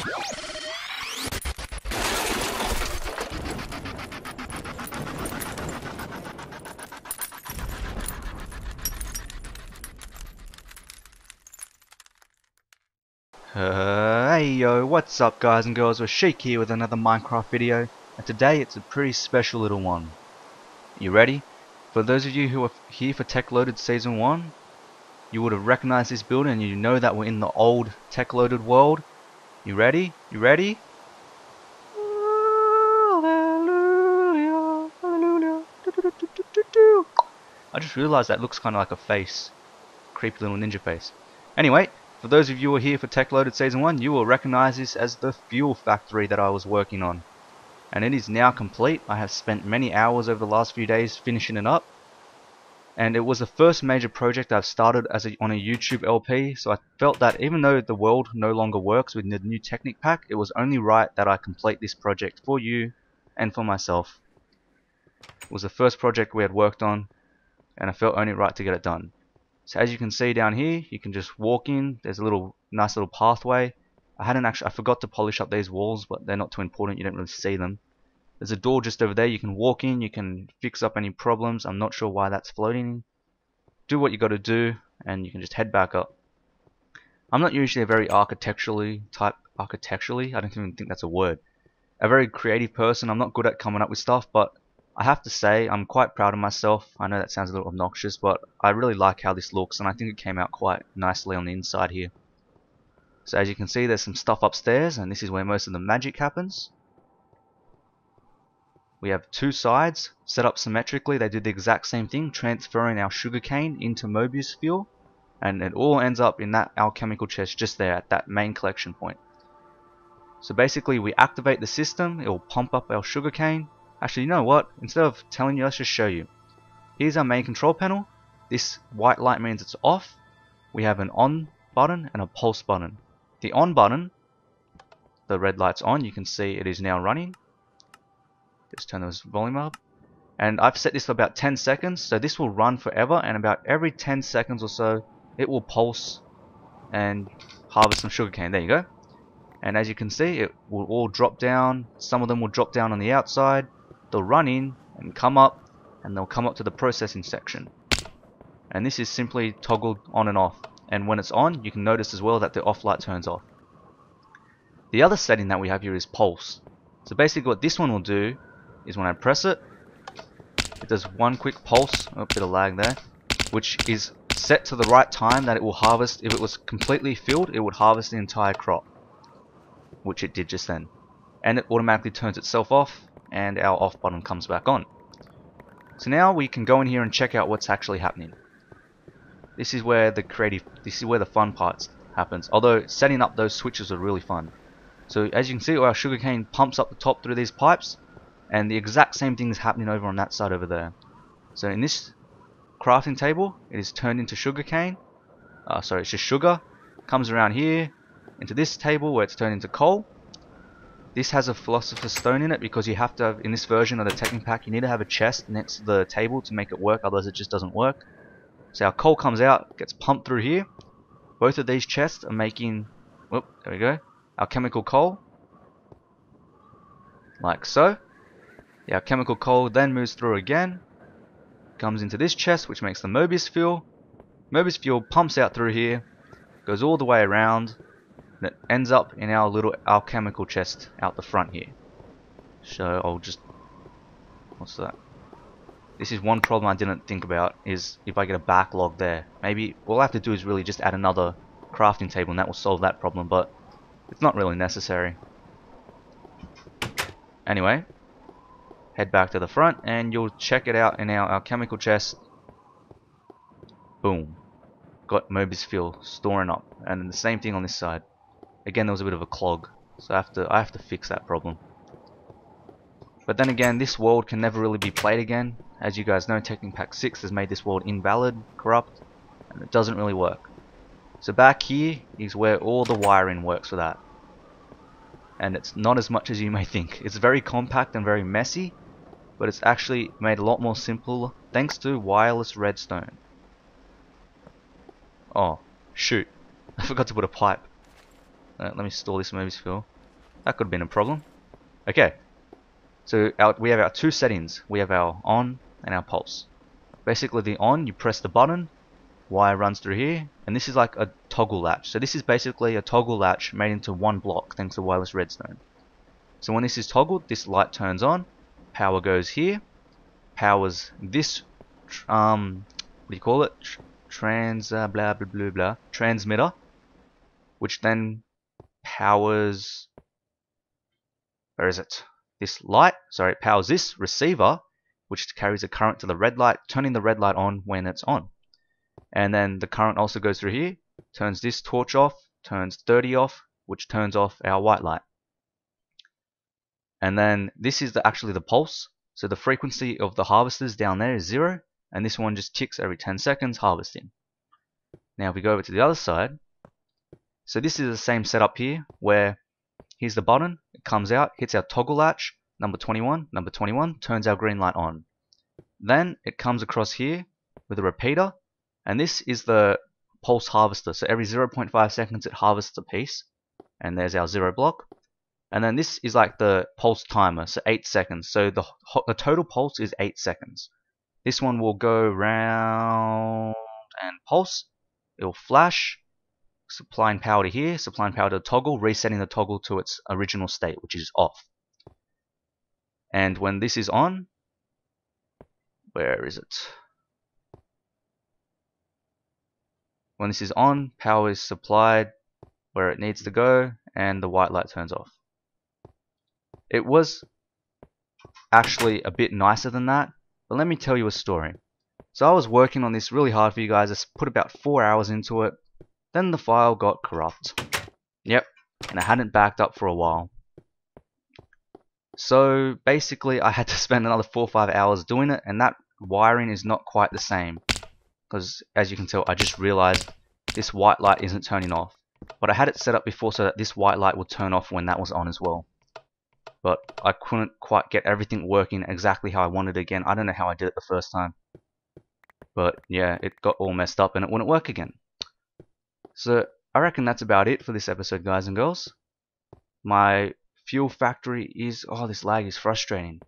Hey yo, what's up guys and girls, Rashiq here with another Minecraft video, and today it's a pretty special little one. You ready? For those of you who are here for Techloaded Season 1, you would have recognized this building and you know that we're in the old Techloaded world. You ready? You ready? Hallelujah, hallelujah, I just realized that looks kind of like a face. Creepy little ninja face. Anyway, for those of you who are here for Techloaded Season 1, you will recognize this as the fuel factory that I was working on. And it is now complete. I have spent many hours over the last few days finishing it up. And it was the first major project I've started on a YouTube LP, so I felt that even though the world no longer works with the new Technic Pack, it was only right that I complete this project for you and for myself. It was the first project we had worked on, and I felt only right to get it done. So as you can see down here, you can just walk in. There's a nice little pathway. I forgot to polish up these walls, but they're not too important. You don't really see them. There's a door just over there. You can walk in. You can fix up any problems. I'm not sure why that's floating. Do what you got to do, and you can just head back up. I'm not usually a very architecturally. I don't even think that's a word. A very creative person. I'm not good at coming up with stuff, but I have to say I'm quite proud of myself. I know that sounds a little obnoxious, but I really like how this looks, and I think it came out quite nicely on the inside here. So as you can see, there's some stuff upstairs, and this is where most of the magic happens. We have two sides set up symmetrically. They did the exact same thing, transferring our sugarcane into mobius fuel, and it all ends up in that alchemical chest just there at that main collection point. So basically we activate the system, it will pump up our sugarcane. Actually, you know what? Instead of telling you, let's just show you. Here's our main control panel. This white light means it's off. We have an on button and a pulse button. The on button, the red light's on. You can see it is now running. Just turn this volume up. And I've set this for about 10 seconds. So this will run forever, and about every 10 seconds or so, it will pulse and harvest some sugarcane. There you go. And as you can see, it will all drop down. Some of them will drop down on the outside. They'll run in and come up, and they'll come up to the processing section. And this is simply toggled on and off. And when it's on, you can notice as well that the off light turns off. The other setting that we have here is pulse. So basically what this one will do is when I press it, it does one quick pulse, a bit of lag there, which is set to the right time that it will harvest. If it was completely filled, it would harvest the entire crop, which it did just then. And it automatically turns itself off, and our off button comes back on. So now we can go in here and check out what's actually happening. This is where the fun parts happens. Although setting up those switches are really fun. So as you can see, our sugarcane pumps up the top through these pipes, and the exact same thing is happening over on that side over there. So in this crafting table, it is turned into sugarcane. Sorry, it's just sugar. Comes around here into this table where it's turned into coal. This has a philosopher's stone in it because you have to have, in this version of the Technic Pack, you need to have a chest next to the table to make it work, otherwise it just doesn't work. So our coal comes out, gets pumped through here. Both of these chests are making, whoop, there we go, our chemical coal, like so. Our chemical coal then moves through again, comes into this chest, which makes the mobius fuel. Mobius fuel pumps out through here, goes all the way around, and it ends up in our little alchemical chest out the front here. So I'll just, what's that? This is one problem I didn't think about, is if I get a backlog there. Maybe all I have to do is really just add another crafting table and that will solve that problem, but it's not really necessary. Anyway, head back to the front and you'll check it out in our alchemical chest. Boom. Got mobius fuel storing up, and then the same thing on this side. Again, there was a bit of a clog, so I have to fix that problem. But then again, this world can never really be played again. As you guys know, Technic Pack 6 has made this world invalid, corrupt, and it doesn't really work. So back here is where all the wiring works for that. And it's not as much as you may think. It's very compact and very messy, but it's actually made a lot more simple thanks to wireless redstone. Oh, shoot. I forgot to put a pipe. Let me store this mobius fuel. That could have been a problem. Okay, so we have our two settings. We have our on and our pulse. Basically the on, you press the button, wire runs through here, and this is like a toggle latch. So this is basically a toggle latch made into one block thanks to wireless redstone. So when this is toggled, this light turns on, power goes here, powers this what do you call it? Transmitter, which then powers, where is it? This light, sorry, it powers this receiver, which carries a current to the red light, turning the red light on when it's on. And then the current also goes through here, turns this torch off, turns 30 off, which turns off our white light. And then this is actually the pulse. So the frequency of the harvesters down there is 0, and this one just ticks every 10 seconds harvesting. Now if we go over to the other side, so this is the same setup here, where here's the button, it comes out, hits our toggle latch, number 21, turns our green light on. Then it comes across here with a repeater, and this is the pulse harvester. So every 0.5 seconds it harvests a piece, and there's our 0 block. And then this is like the pulse timer, so 8 seconds. So the total pulse is 8 seconds. This one will go round and pulse. It will flash, supplying power to here, supplying power to the toggle, resetting the toggle to its original state, which is off. And when this is on, where is it? When this is on, power is supplied where it needs to go, and the white light turns off. It was actually a bit nicer than that, but let me tell you a story. So I was working on this really hard for you guys. I put about 4 hours into it. Then the file got corrupt. Yep, and I hadn't backed up for a while. So basically I had to spend another 4 or 5 hours doing it, and that wiring is not quite the same. Because as you can tell, I just realized this white light isn't turning off. But I had it set up before so that this white light would turn off when that was on as well. But I couldn't quite get everything working exactly how I wanted it again. I don't know how I did it the first time. But yeah, it got all messed up and it wouldn't work again. So I reckon that's about it for this episode, guys and girls. My fuel factory is... oh, this lag is frustrating.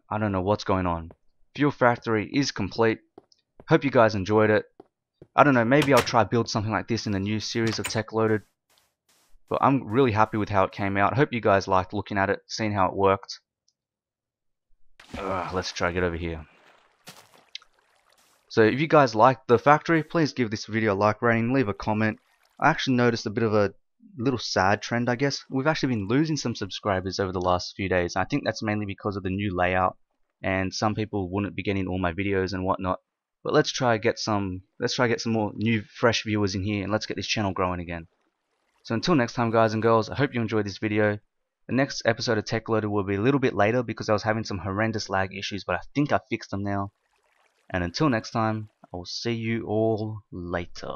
I don't know what's going on. Fuel factory is complete. Hope you guys enjoyed it. I don't know, maybe I'll try build something like this in the new series of Techloaded. But I'm really happy with how it came out. I hope you guys liked looking at it, seeing how it worked. Let's try to get over here. So if you guys liked the factory, please give this video a like rating, leave a comment. I actually noticed a bit of a little sad trend, I guess. We've actually been losing some subscribers over the last few days. I think that's mainly because of the new layout, and some people wouldn't be getting all my videos and whatnot. But let's try get some more new fresh viewers in here, and let's get this channel growing again. So until next time, guys and girls, I hope you enjoyed this video. The next episode of Techloaded will be a little bit later because I was having some horrendous lag issues, but I think I fixed them now. And until next time, I will see you all later.